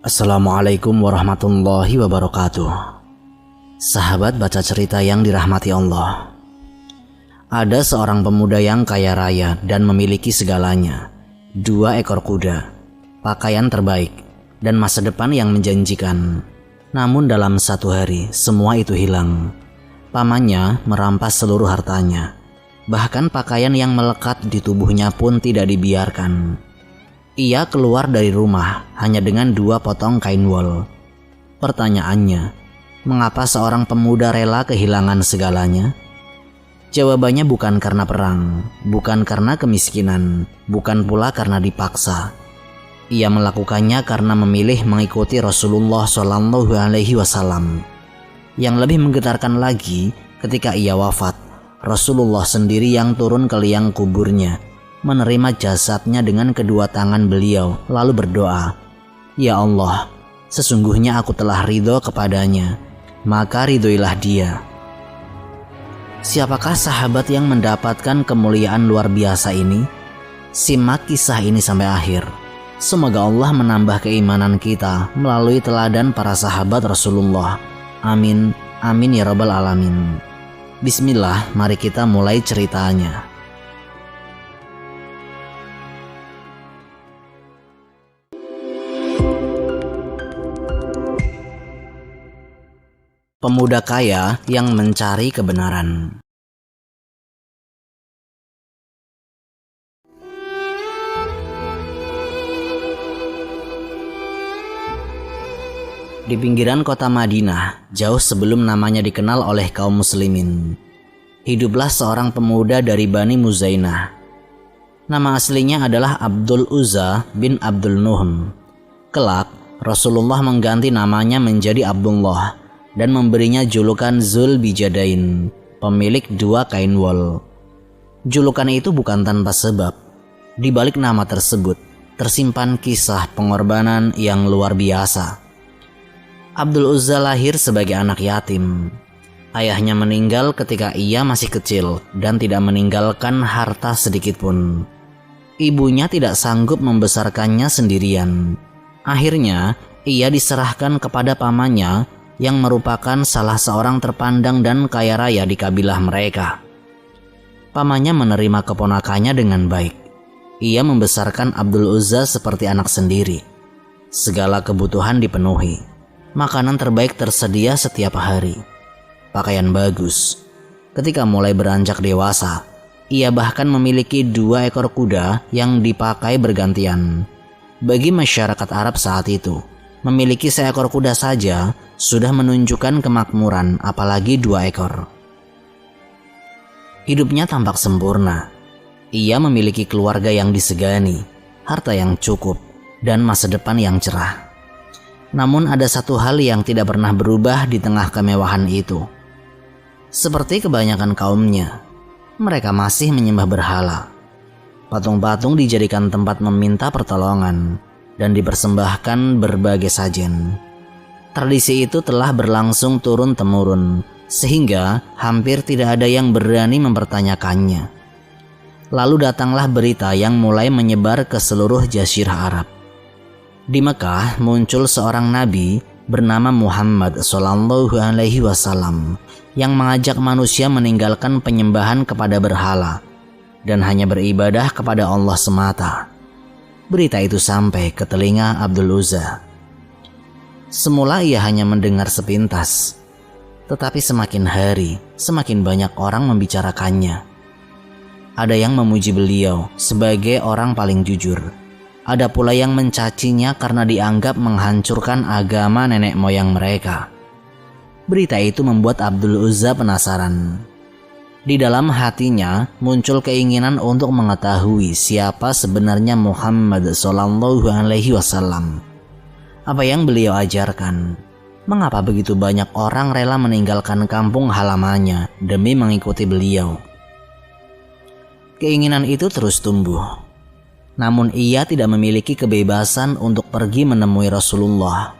Assalamualaikum warahmatullahi wabarakatuh. Sahabat baca cerita yang dirahmati Allah. Ada seorang pemuda yang kaya raya dan memiliki segalanya. 2 ekor kuda, pakaian terbaik, dan masa depan yang menjanjikan. Namun dalam satu hari semua itu hilang. Pamannya merampas seluruh hartanya. Bahkan pakaian yang melekat di tubuhnya pun tidak dibiarkan. Ia keluar dari rumah hanya dengan 2 potong kain wol. Pertanyaannya, mengapa seorang pemuda rela kehilangan segalanya? Jawabannya bukan karena perang, bukan karena kemiskinan, bukan pula karena dipaksa. Ia melakukannya karena memilih mengikuti Rasulullah SAW. Yang lebih menggetarkan lagi, ketika ia wafat, Rasulullah sendiri yang turun ke liang kuburnya, menerima jasadnya dengan kedua tangan beliau, lalu berdoa, "Ya Allah, sesungguhnya aku telah ridho kepadanya, maka ridhoilah dia." Siapakah sahabat yang mendapatkan kemuliaan luar biasa ini? Simak kisah ini sampai akhir. Semoga Allah menambah keimanan kita melalui teladan para sahabat Rasulullah. Amin, amin ya rabbal alamin. Bismillah, mari kita mulai ceritanya. Pemuda kaya yang mencari kebenaran. Di pinggiran kota Madinah, jauh sebelum namanya dikenal oleh kaum muslimin, hiduplah seorang pemuda dari Bani Muzainah. Nama aslinya adalah Abdul Uzza bin Abdul Nuhm. Kelak, Rasulullah mengganti namanya menjadi Abdullah dan memberinya julukan Zul Bijadain, pemilik 2 kain wol. Julukan itu bukan tanpa sebab. Di balik nama tersebut tersimpan kisah pengorbanan yang luar biasa. Abdul Uzza lahir sebagai anak yatim. Ayahnya meninggal ketika ia masih kecil dan tidak meninggalkan harta sedikit pun. Ibunya tidak sanggup membesarkannya sendirian. Akhirnya ia diserahkan kepada pamannya yang merupakan salah seorang terpandang dan kaya raya di kabilah mereka. Pamannya menerima keponakannya dengan baik. Ia membesarkan Abdul Uzza seperti anak sendiri. Segala kebutuhan dipenuhi. Makanan terbaik tersedia setiap hari. Pakaian bagus. Ketika mulai beranjak dewasa, ia bahkan memiliki 2 ekor kuda yang dipakai bergantian. Bagi masyarakat Arab saat itu, memiliki seekor kuda saja sudah menunjukkan kemakmuran, apalagi 2 ekor. Hidupnya tampak sempurna. Ia memiliki keluarga yang disegani, harta yang cukup, dan masa depan yang cerah. Namun ada satu hal yang tidak pernah berubah di tengah kemewahan itu. Seperti kebanyakan kaumnya, mereka masih menyembah berhala. Patung-patung dijadikan tempat meminta pertolongan dan dipersembahkan berbagai sajen. Tradisi itu telah berlangsung turun-temurun, sehingga hampir tidak ada yang berani mempertanyakannya. Lalu datanglah berita yang mulai menyebar ke seluruh Jazirah Arab. Di Mekah muncul seorang nabi bernama Muhammad SAW yang mengajak manusia meninggalkan penyembahan kepada berhala dan hanya beribadah kepada Allah semata. Berita itu sampai ke telinga Abdul Uzza. Semula ia hanya mendengar sepintas, tetapi semakin hari, semakin banyak orang membicarakannya. Ada yang memuji beliau sebagai orang paling jujur. Ada pula yang mencacinya karena dianggap menghancurkan agama nenek moyang mereka. Berita itu membuat Abdul Uzza penasaran. Di dalam hatinya muncul keinginan untuk mengetahui siapa sebenarnya Muhammad SAW. Apa yang beliau ajarkan? Mengapa begitu banyak orang rela meninggalkan kampung halamannya demi mengikuti beliau? Keinginan itu terus tumbuh. Namun ia tidak memiliki kebebasan untuk pergi menemui Rasulullah.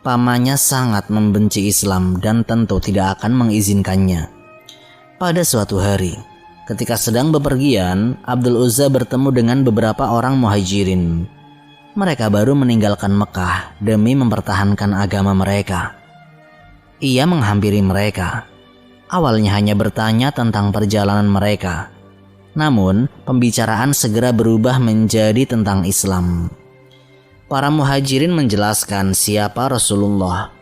Pamannya sangat membenci Islam dan tentu tidak akan mengizinkannya. Pada suatu hari, ketika sedang bepergian, Abdul Uzza bertemu dengan beberapa orang muhajirin. mereka baru meninggalkan Mekah demi mempertahankan agama mereka. Ia menghampiri mereka. Awalnya hanya bertanya tentang perjalanan mereka. Namun, pembicaraan segera berubah menjadi tentang Islam. Para muhajirin menjelaskan siapa Rasulullah,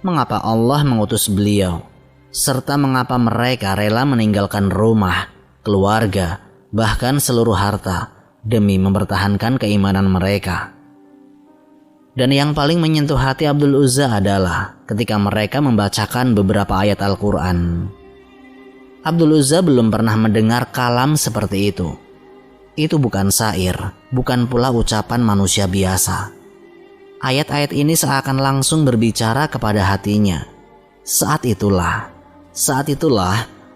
mengapa Allah mengutus beliau, serta mengapa mereka rela meninggalkan rumah, keluarga, bahkan seluruh harta demi mempertahankan keimanan mereka. Dan yang paling menyentuh hati Abdul Uzza adalah ketika mereka membacakan beberapa ayat Al-Quran. Abdul Uzza belum pernah mendengar kalam seperti itu. Itu bukan syair, bukan pula ucapan manusia biasa. Ayat-ayat ini seakan langsung berbicara kepada hatinya. Saat itulah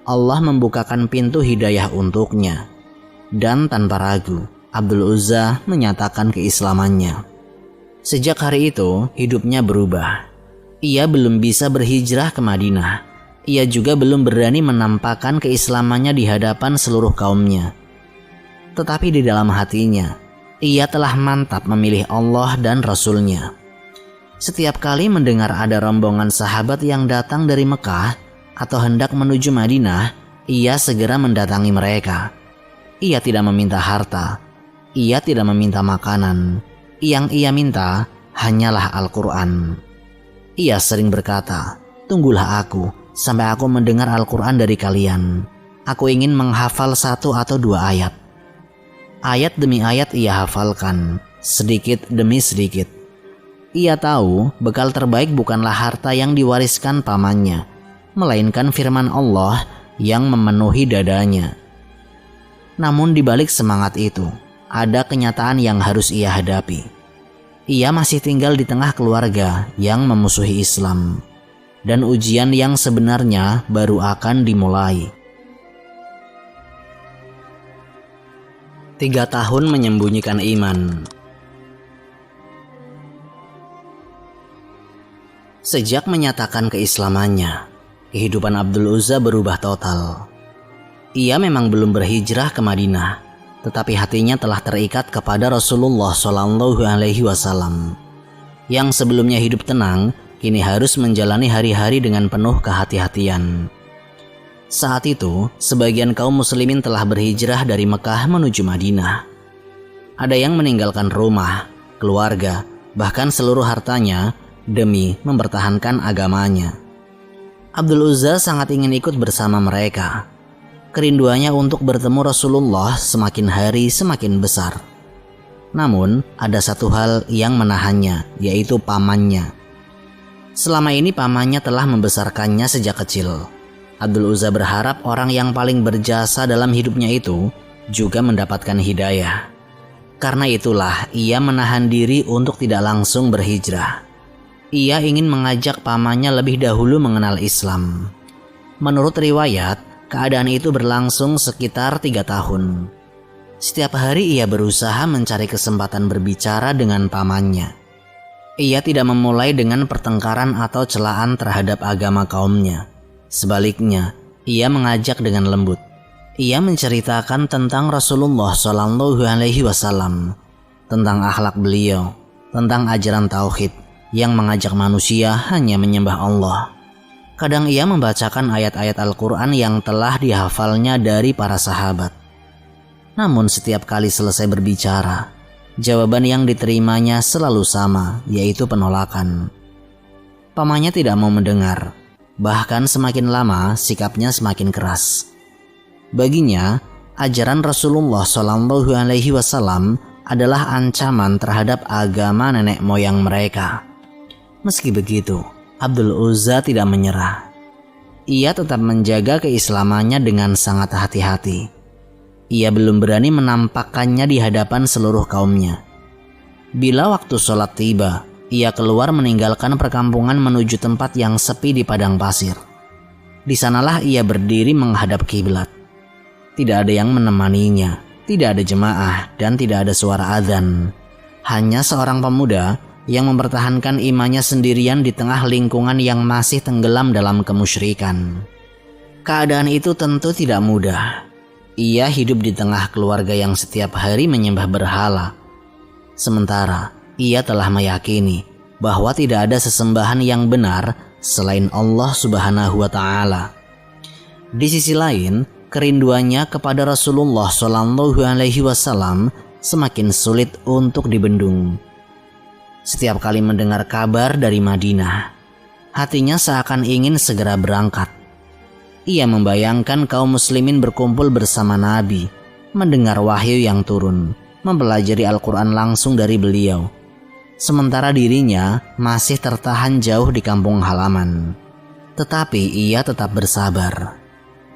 Allah membukakan pintu hidayah untuknya. Dan tanpa ragu, Abdul Uzza menyatakan keislamannya. Sejak hari itu, hidupnya berubah. Ia belum bisa berhijrah ke Madinah. Ia juga belum berani menampakkan keislamannya di hadapan seluruh kaumnya. Tetapi di dalam hatinya, ia telah mantap memilih Allah dan Rasul-Nya. Setiap kali mendengar ada rombongan sahabat yang datang dari Mekah atau hendak menuju Madinah, ia segera mendatangi mereka. Ia tidak meminta harta, ia tidak meminta makanan. Yang ia minta hanyalah Al-Quran. Ia sering berkata, "Tunggulah aku sampai aku mendengar Al-Quran dari kalian. Aku ingin menghafal 1 atau 2 ayat." Ayat demi ayat ia hafalkan, sedikit demi sedikit. Ia tahu bekal terbaik bukanlah harta yang diwariskan pamannya, melainkan firman Allah yang memenuhi dadanya. Namun di balik semangat itu, ada kenyataan yang harus ia hadapi. Ia masih tinggal di tengah keluarga yang memusuhi Islam, dan ujian yang sebenarnya baru akan dimulai. 3 tahun menyembunyikan iman. Sejak menyatakan keislamannya, kehidupan Abdul Uzza berubah total. Ia memang belum berhijrah ke Madinah, tetapi hatinya telah terikat kepada Rasulullah SAW. Yang sebelumnya hidup tenang, kini harus menjalani hari-hari dengan penuh kehati-hatian. Saat itu, sebagian kaum muslimin telah berhijrah dari Mekah menuju Madinah. Ada yang meninggalkan rumah, keluarga, bahkan seluruh hartanya demi mempertahankan agamanya. Abdul Uzza sangat ingin ikut bersama mereka. Kerinduannya untuk bertemu Rasulullah semakin hari semakin besar. Namun, ada satu hal yang menahannya, yaitu pamannya. Selama ini pamannya telah membesarkannya sejak kecil. Abdul Uzza berharap orang yang paling berjasa dalam hidupnya itu juga mendapatkan hidayah. Karena itulah ia menahan diri untuk tidak langsung berhijrah. Ia ingin mengajak pamannya lebih dahulu mengenal Islam. Menurut riwayat, keadaan itu berlangsung sekitar 3 tahun. Setiap hari ia berusaha mencari kesempatan berbicara dengan pamannya. Ia tidak memulai dengan pertengkaran atau celaan terhadap agama kaumnya. Sebaliknya, ia mengajak dengan lembut. Ia menceritakan tentang Rasulullah SAW, tentang akhlak beliau, tentang ajaran tauhid yang mengajak manusia hanya menyembah Allah. Kadang ia membacakan ayat-ayat Al-Quran yang telah dihafalnya dari para sahabat. Namun setiap kali selesai berbicara, jawaban yang diterimanya selalu sama, yaitu penolakan. Pamannya tidak mau mendengar, bahkan semakin lama sikapnya semakin keras. Baginya, ajaran Rasulullah SAW adalah ancaman terhadap agama nenek moyang mereka. Meski begitu, Abdul Uzza tidak menyerah. Ia tetap menjaga keislamannya dengan sangat hati-hati. Ia belum berani menampakkannya di hadapan seluruh kaumnya. Bila waktu sholat tiba, ia keluar meninggalkan perkampungan menuju tempat yang sepi di padang pasir. Di sanalah ia berdiri menghadap kiblat. Tidak ada yang menemaninya, tidak ada jemaah, dan tidak ada suara azan. Hanya seorang pemuda yang mempertahankan imannya sendirian di tengah lingkungan yang masih tenggelam dalam kemusyrikan. Keadaan itu tentu tidak mudah. Ia hidup di tengah keluarga yang setiap hari menyembah berhala. Sementara ia telah meyakini bahwa tidak ada sesembahan yang benar selain Allah Subhanahu wa Ta'ala. Di sisi lain, kerinduannya kepada Rasulullah Shallallahu Alaihi Wasallam semakin sulit untuk dibendung. Setiap kali mendengar kabar dari Madinah, hatinya seakan ingin segera berangkat. Ia membayangkan kaum muslimin berkumpul bersama Nabi, mendengar wahyu yang turun, mempelajari Al-Quran langsung dari beliau. Sementara dirinya masih tertahan jauh di kampung halaman. Tetapi ia tetap bersabar.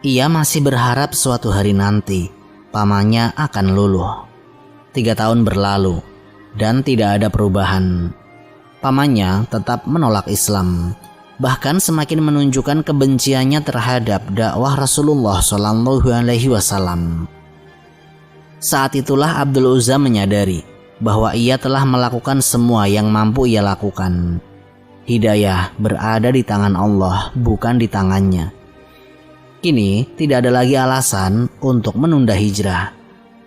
Ia masih berharap suatu hari nanti pamannya akan luluh. 3 tahun berlalu dan tidak ada perubahan. Pamannya tetap menolak Islam, bahkan semakin menunjukkan kebenciannya terhadap dakwah Rasulullah Shallallahu Alaihi Wasallam. Saat itulah Abdul Uzza menyadari bahwa ia telah melakukan semua yang mampu ia lakukan. Hidayah berada di tangan Allah, bukan di tangannya. Kini tidak ada lagi alasan untuk menunda hijrah.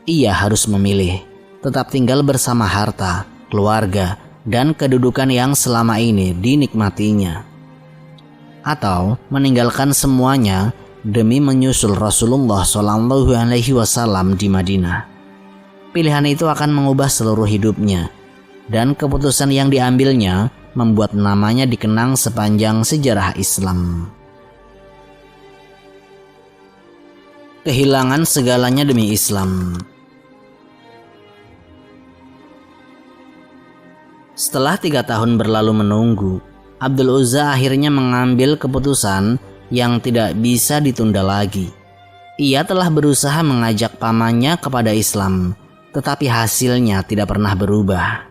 Ia harus memilih, tetap tinggal bersama harta, keluarga, dan kedudukan yang selama ini dinikmatinya, atau meninggalkan semuanya demi menyusul Rasulullah Shallallahu Alaihi Wasallam di Madinah. Pilihan itu akan mengubah seluruh hidupnya, dan keputusan yang diambilnya membuat namanya dikenang sepanjang sejarah Islam. Kehilangan segalanya demi Islam. Setelah 3 tahun berlalu menunggu, Abdul Uzza akhirnya mengambil keputusan yang tidak bisa ditunda lagi. Ia telah berusaha mengajak pamannya kepada Islam, tetapi hasilnya tidak pernah berubah.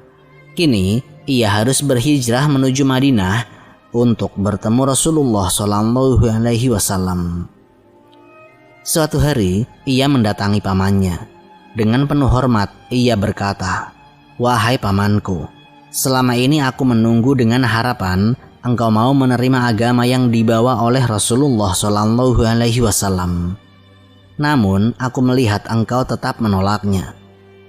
Kini, ia harus berhijrah menuju Madinah untuk bertemu Rasulullah Shallallahu Alaihi Wasallam. Suatu hari, ia mendatangi pamannya. Dengan penuh hormat, ia berkata, "Wahai pamanku, selama ini aku menunggu dengan harapan engkau mau menerima agama yang dibawa oleh Rasulullah Shallallahu Alaihi Wasallam. Namun, aku melihat engkau tetap menolaknya.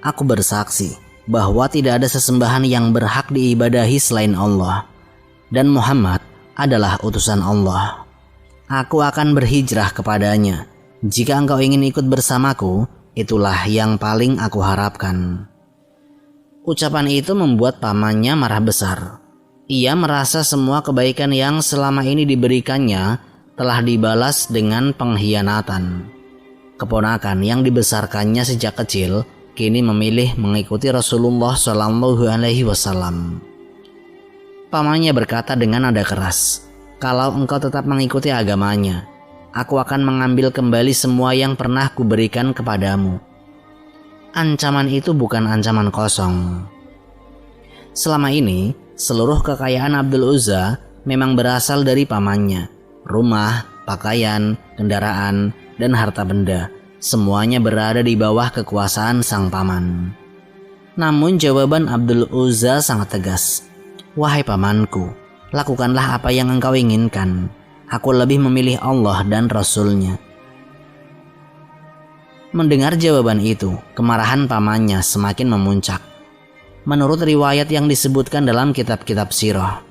Aku bersaksi bahwa tidak ada sesembahan yang berhak diibadahi selain Allah, dan Muhammad adalah utusan Allah. Aku akan berhijrah kepadanya. Jika engkau ingin ikut bersamaku, itulah yang paling aku harapkan." Ucapan itu membuat pamannya marah besar. Ia merasa semua kebaikan yang selama ini diberikannya telah dibalas dengan pengkhianatan. Keponakan yang dibesarkannya sejak kecil kini memilih mengikuti Rasulullah Shallallahu Alaihi Wasallam. Pamannya berkata dengan nada keras, "Kalau engkau tetap mengikuti agamanya, aku akan mengambil kembali semua yang pernah kuberikan kepadamu." Ancaman itu bukan ancaman kosong. Selama ini, seluruh kekayaan Abdul Uzza memang berasal dari pamannya. Rumah, pakaian, kendaraan, dan harta benda, semuanya berada di bawah kekuasaan sang paman. Namun jawaban Abdul Uzza sangat tegas. "Wahai pamanku, lakukanlah apa yang engkau inginkan. Aku lebih memilih Allah dan Rasul-Nya." Mendengar jawaban itu, kemarahan pamannya semakin memuncak. Menurut riwayat yang disebutkan dalam kitab-kitab sirah,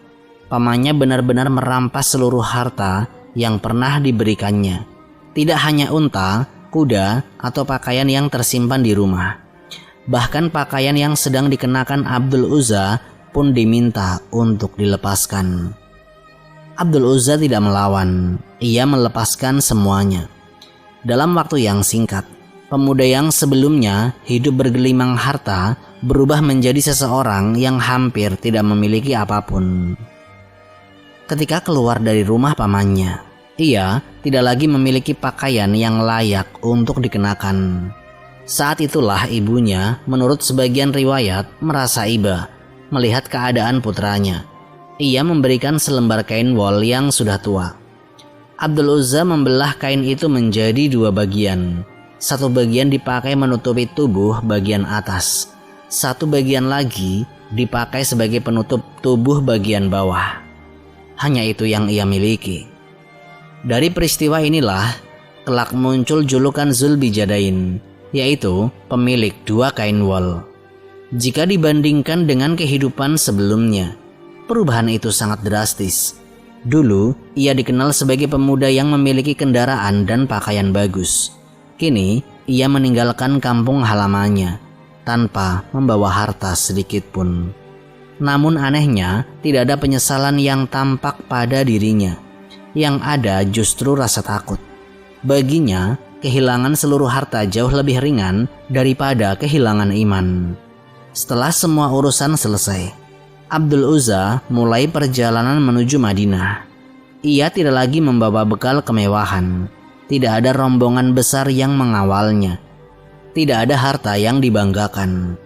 pamannya benar-benar merampas seluruh harta yang pernah diberikannya. Tidak hanya unta, kuda, atau pakaian yang tersimpan di rumah. Bahkan pakaian yang sedang dikenakan Abdul Uzza pun diminta untuk dilepaskan. Abdul Uzza tidak melawan, ia melepaskan semuanya. Dalam waktu yang singkat, pemuda yang sebelumnya hidup bergelimang harta berubah menjadi seseorang yang hampir tidak memiliki apapun. Ketika keluar dari rumah pamannya, ia tidak lagi memiliki pakaian yang layak untuk dikenakan. Saat itulah ibunya, menurut sebagian riwayat, merasa iba melihat keadaan putranya. Ia memberikan selembar kain wol yang sudah tua. Abdul Uzza membelah kain itu menjadi 2 bagian. Satu bagian dipakai menutupi tubuh bagian atas. Satu bagian lagi dipakai sebagai penutup tubuh bagian bawah. Hanya itu yang ia miliki. Dari peristiwa inilah kelak muncul julukan Zulbijadain, yaitu pemilik 2 kain wol. Jika dibandingkan dengan kehidupan sebelumnya, perubahan itu sangat drastis. Dulu, ia dikenal sebagai pemuda yang memiliki kendaraan dan pakaian bagus. Kini, ia meninggalkan kampung halamannya tanpa membawa harta sedikit pun. Namun anehnya, tidak ada penyesalan yang tampak pada dirinya. Yang ada justru rasa takut. Baginya, kehilangan seluruh harta jauh lebih ringan daripada kehilangan iman. Setelah semua urusan selesai, Abdul Uzza mulai perjalanan menuju Madinah. Ia tidak lagi membawa bekal kemewahan. Tidak ada rombongan besar yang mengawalnya. Tidak ada harta yang dibanggakan.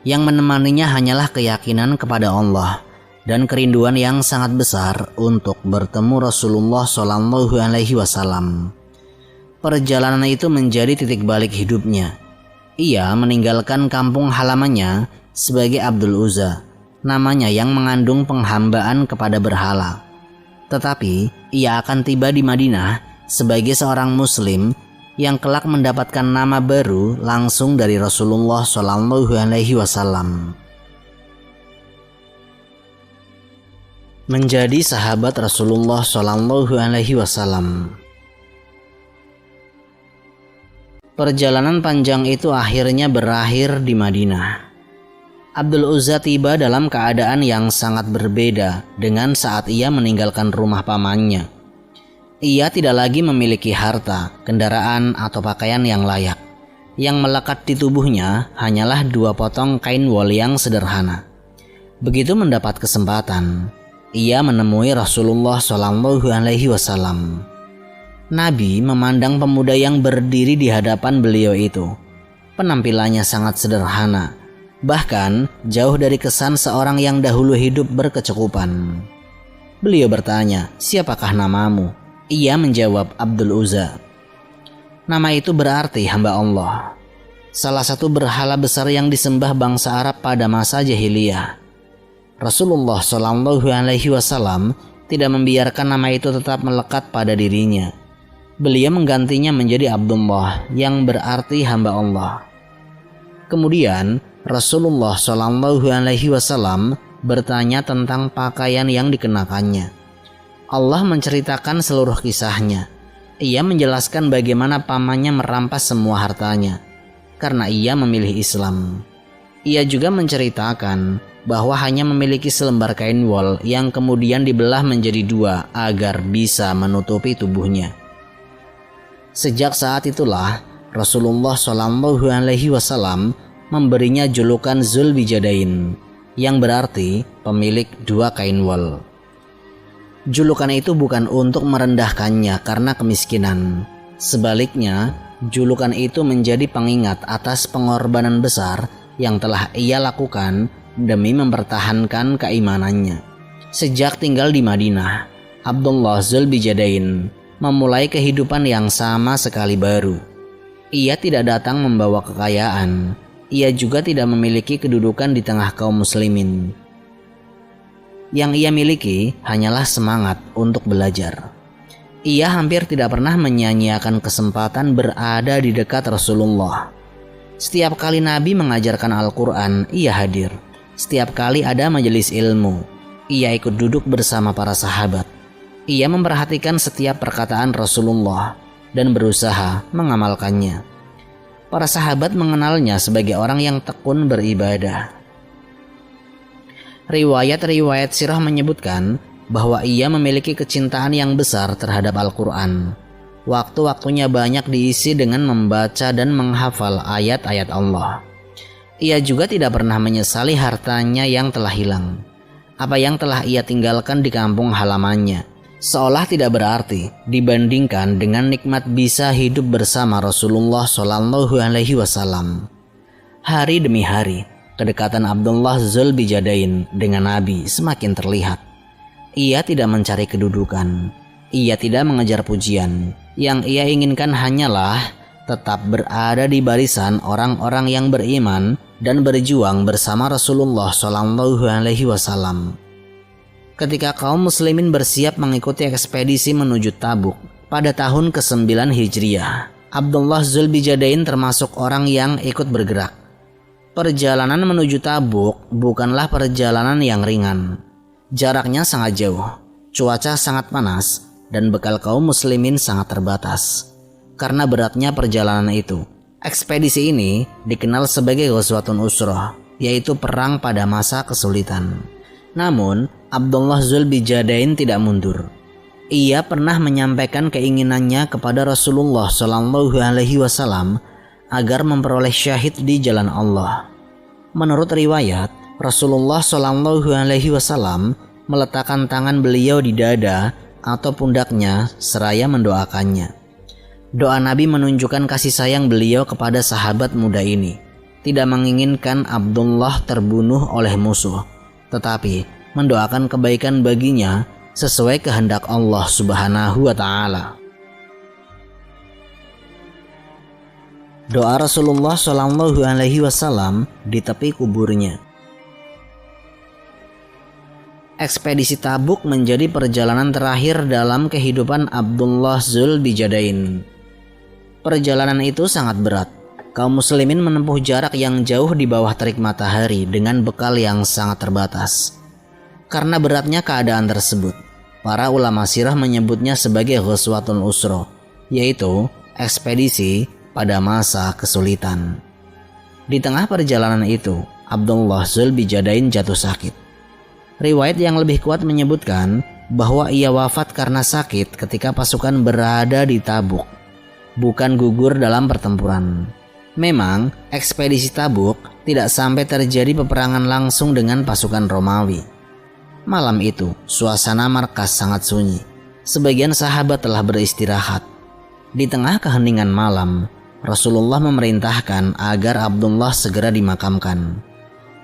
Yang menemaninya hanyalah keyakinan kepada Allah dan kerinduan yang sangat besar untuk bertemu Rasulullah SAW. Perjalanan itu menjadi titik balik hidupnya. Ia meninggalkan kampung halamannya sebagai Abdul Uzza, namanya yang mengandung penghambaan kepada berhala. Tetapi ia akan tiba di Madinah sebagai seorang muslim yang kelak mendapatkan nama baru langsung dari Rasulullah SAW. Menjadi sahabat Rasulullah SAW. Perjalanan panjang itu akhirnya berakhir di Madinah. Abdul Uzza tiba dalam keadaan yang sangat berbeda dengan saat ia meninggalkan rumah pamannya. Ia tidak lagi memiliki harta, kendaraan, atau pakaian yang layak. Yang melekat di tubuhnya hanyalah 2 potong kain wol yang sederhana. Begitu mendapat kesempatan, ia menemui Rasulullah SAW. Nabi memandang pemuda yang berdiri di hadapan beliau itu. Penampilannya sangat sederhana, bahkan jauh dari kesan seorang yang dahulu hidup berkecukupan. Beliau bertanya, "Siapakah namamu?" Ia menjawab, "Abdul Uzza." Nama itu berarti hamba Allah. Salah satu berhala besar yang disembah bangsa Arab pada masa jahiliyah. Rasulullah SAW tidak membiarkan nama itu tetap melekat pada dirinya. Beliau menggantinya menjadi Abdullah yang berarti hamba Allah. Kemudian Rasulullah SAW bertanya tentang pakaian yang dikenakannya. Allah menceritakan seluruh kisahnya. Ia menjelaskan bagaimana pamannya merampas semua hartanya karena ia memilih Islam. Ia juga menceritakan bahwa hanya memiliki selembar kain wol yang kemudian dibelah menjadi 2 agar bisa menutupi tubuhnya. Sejak saat itulah Rasulullah SAW memberinya julukan Zulbijadain, yang berarti pemilik 2 kain wol. Julukan itu bukan untuk merendahkannya karena kemiskinan. Sebaliknya, julukan itu menjadi pengingat atas pengorbanan besar yang telah ia lakukan demi mempertahankan keimanannya. Sejak tinggal di Madinah, Abdullah Zulbijadain memulai kehidupan yang sama sekali baru. Ia tidak datang membawa kekayaan. Ia juga tidak memiliki kedudukan di tengah kaum muslimin. Yang ia miliki hanyalah semangat untuk belajar. Ia hampir tidak pernah menyia-nyiakan kesempatan berada di dekat Rasulullah. Setiap kali Nabi mengajarkan Al-Quran, ia hadir. Setiap kali ada majelis ilmu, ia ikut duduk bersama para sahabat. Ia memperhatikan setiap perkataan Rasulullah dan berusaha mengamalkannya. Para sahabat mengenalnya sebagai orang yang tekun beribadah. Riwayat-riwayat sirah menyebutkan bahwa ia memiliki kecintaan yang besar terhadap Al-Quran. Waktu-waktunya banyak diisi dengan membaca dan menghafal ayat-ayat Allah. Ia juga tidak pernah menyesali hartanya yang telah hilang. Apa yang telah ia tinggalkan di kampung halamannya seolah tidak berarti dibandingkan dengan nikmat bisa hidup bersama Rasulullah SAW. Hari demi hari, kedekatan Abdullah Zulbijadain dengan Nabi semakin terlihat. Ia tidak mencari kedudukan, ia tidak mengejar pujian. Yang ia inginkan hanyalah tetap berada di barisan orang-orang yang beriman dan berjuang bersama Rasulullah SAW. Ketika kaum muslimin bersiap mengikuti ekspedisi menuju Tabuk pada tahun ke-9 Hijriah, Abdullah Zulbijadain termasuk orang yang ikut bergerak. Perjalanan menuju Tabuk bukanlah perjalanan yang ringan. Jaraknya sangat jauh, cuaca sangat panas, dan bekal kaum muslimin sangat terbatas. Karena beratnya perjalanan itu, ekspedisi ini dikenal sebagai Ghazwatun Usrah, yaitu perang pada masa kesulitan. Namun, Abdullah Dzulbijadain tidak mundur. Ia pernah menyampaikan keinginannya kepada Rasulullah SAW agar memperoleh syahid di jalan Allah. Menurut riwayat, Rasulullah SAW meletakkan tangan beliau di dada atau pundaknya seraya mendoakannya. Doa Nabi menunjukkan kasih sayang beliau kepada sahabat muda ini, tidak menginginkan Abdullah terbunuh oleh musuh, tetapi mendoakan kebaikan baginya sesuai kehendak Allah Subhanahu wa Ta'ala. Doa Rasulullah SAW di tepi kuburnya. Ekspedisi Tabuk menjadi perjalanan terakhir dalam kehidupan Abdullah Dzulbijadain. Perjalanan itu sangat berat. Kaum muslimin menempuh jarak yang jauh di bawah terik matahari dengan bekal yang sangat terbatas. Karena beratnya keadaan tersebut, para ulama sirah menyebutnya sebagai Ghazwatun Usrah, yaitu ekspedisi pada masa kesulitan. Di tengah perjalanan itu, Abdullah Dzulbijadain jatuh sakit. Riwayat yang lebih kuat menyebutkan bahwa ia wafat karena sakit ketika pasukan berada di Tabuk, bukan gugur dalam pertempuran. Memang, ekspedisi Tabuk tidak sampai terjadi peperangan langsung dengan pasukan Romawi. Malam itu, suasana markas sangat sunyi. Sebagian sahabat telah beristirahat. Di tengah keheningan malam, Rasulullah memerintahkan agar Abdullah segera dimakamkan.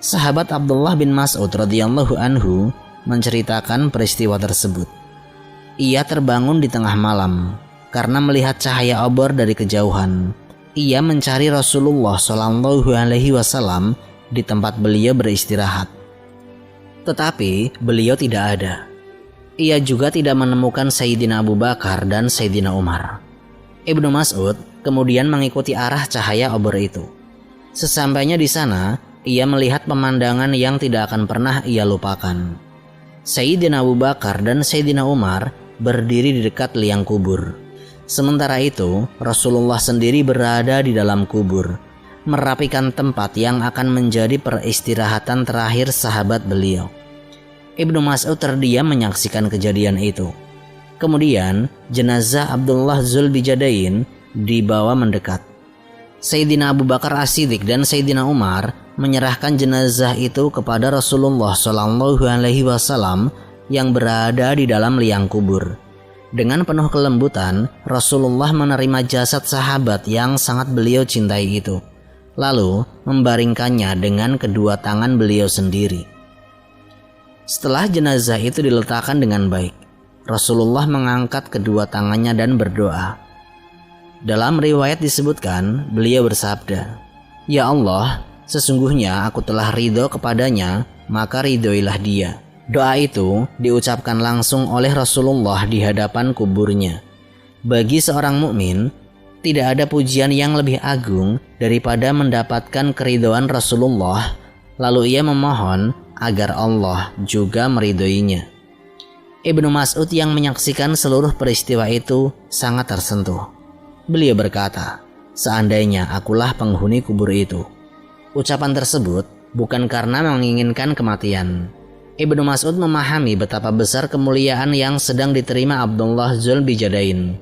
Sahabat Abdullah bin Mas'ud radhiyallahu anhu menceritakan peristiwa tersebut. Ia terbangun di tengah malam karena melihat cahaya obor dari kejauhan. Ia mencari Rasulullah SAW di tempat beliau beristirahat. Tetapi beliau tidak ada. Ia juga tidak menemukan Sayyidina Abu Bakar dan Sayyidina Umar. Ibnu Mas'ud kemudian mengikuti arah cahaya obor itu. Sesampainya di sana, ia melihat pemandangan yang tidak akan pernah ia lupakan. Sayyidina Abu Bakar dan Sayyidina Umar berdiri di dekat liang kubur. Sementara itu, Rasulullah sendiri berada di dalam kubur, merapikan tempat yang akan menjadi peristirahatan terakhir sahabat beliau. Ibnu Mas'ud terdiam menyaksikan kejadian itu. Kemudian, jenazah Abdullah Dzulbijadain dibawa mendekat. Sayyidina Abu Bakar As-Siddiq dan Sayyidina Umar menyerahkan jenazah itu kepada Rasulullah SAW yang berada di dalam liang kubur. Dengan penuh kelembutan, Rasulullah menerima jasad sahabat yang sangat beliau cintai itu, lalu membaringkannya dengan kedua tangan beliau sendiri. Setelah jenazah itu diletakkan dengan baik, Rasulullah mengangkat kedua tangannya dan berdoa. Dalam riwayat disebutkan, beliau bersabda, "Ya Allah, sesungguhnya aku telah ridho kepadanya, maka ridhoilah dia." Doa itu diucapkan langsung oleh Rasulullah di hadapan kuburnya. Bagi seorang mukmin, tidak ada pujian yang lebih agung daripada mendapatkan keridhaan Rasulullah, lalu ia memohon agar Allah juga meridhoinya. Ibnu Mas'ud yang menyaksikan seluruh peristiwa itu sangat tersentuh. Beliau berkata, "Seandainya akulah penghuni kubur itu." Ucapan tersebut bukan karena menginginkan kematian. Ibnu Mas'ud memahami betapa besar kemuliaan yang sedang diterima Abdullah Dzulbijadain.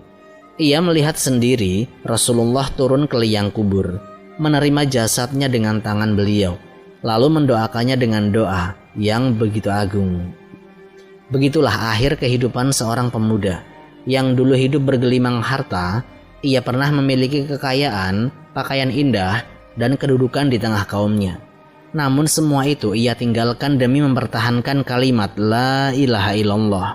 Ia melihat sendiri Rasulullah turun ke liang kubur, menerima jasadnya dengan tangan beliau, lalu mendoakannya dengan doa yang begitu agung. Begitulah akhir kehidupan seorang pemuda yang dulu hidup bergelimang harta. Ia pernah memiliki kekayaan, pakaian indah, dan kedudukan di tengah kaumnya. Namun semua itu ia tinggalkan demi mempertahankan kalimat La ilaha illallah.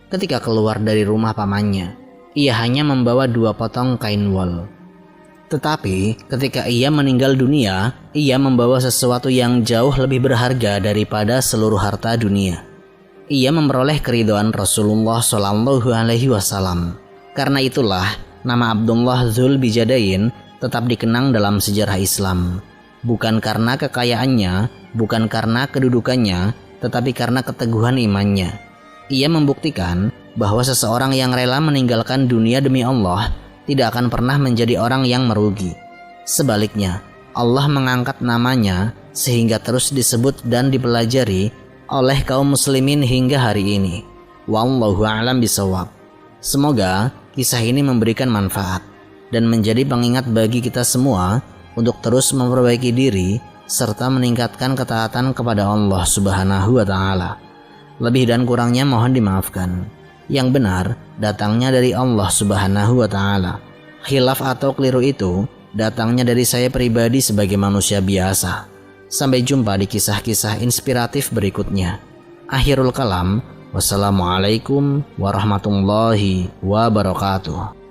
Ketika keluar dari rumah pamannya, ia hanya membawa 2 potong kain wol. Tetapi ketika ia meninggal dunia, ia membawa sesuatu yang jauh lebih berharga daripada seluruh harta dunia. Ia memperoleh keridhaan Rasulullah SAW. Karena itulah nama Abdullah Dzulbijadain tetap dikenang dalam sejarah Islam. bukan karena kekayaannya, bukan karena kedudukannya, tetapi karena keteguhan imannya. Ia membuktikan bahwa seseorang yang rela meninggalkan dunia demi Allah tidak akan pernah menjadi orang yang merugi. Sebaliknya, Allah mengangkat namanya sehingga terus disebut dan dipelajari oleh kaum muslimin hingga hari ini. Wallahu a'lam bishawab. Semoga kisah ini memberikan manfaat dan menjadi pengingat bagi kita semua untuk terus memperbaiki diri serta meningkatkan ketaatan kepada Allah Subhanahu wa Ta'ala. Lebih dan kurangnya mohon dimaafkan. Yang benar datangnya dari Allah Subhanahu wa Ta'ala. Khilaf atau keliru itu datangnya dari saya pribadi sebagai manusia biasa. Sampai jumpa di kisah-kisah inspiratif berikutnya. Akhirul kalam, wassalamualaikum warahmatullahi wabarakatuh.